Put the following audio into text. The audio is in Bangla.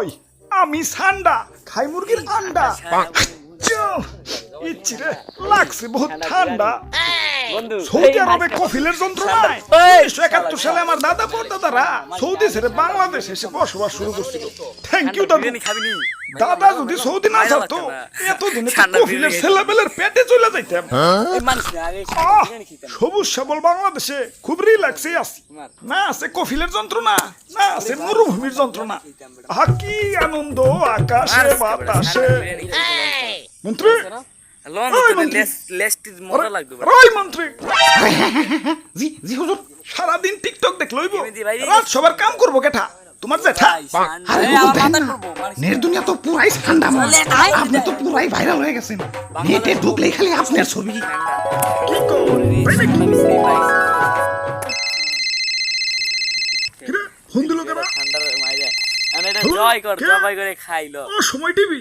ওই আমি সান্ডা খাই মুরগির আন্ডা ইচ্ছি রে লাগছে বহুত ঠান্ডা সৌদি আরবে কফিলের যন্ত্রণায় 1971 সালে আমার দাদা পরদাদারা সৌদি ছেড়ে বাংলাদেশ এসে বসবাস শুরু করছিল। থ্যাংক ইউ দাদু। দাদা যদি সৌদি না থাকতো এতদিনে কফিলের ছেলেবেলের পেটে চলে যাইতাম। সবুজ সবল বাংলাদেশে খুব রিল্যাক্সে আছি। না আছে কফিলের যন্ত্রণা, না আছে মরুভূমির যন্ত্রণা। আহা কি আনন্দ আকাশে বাতাসে। মন্ত্রী সারাদিন টিকটক দেখলই রাত সবার কাম করবো কেঠা তোমার জেঠা। নেট দুনিয়া তো পুরাই ঠান্ডা, আপনি তো পুরাই ভাইরাল হয়ে গেছেন। নেটে ঢুকলেই খালি আপনার ছবি। জয় কর জবাই করে খাইলো সময় টিভি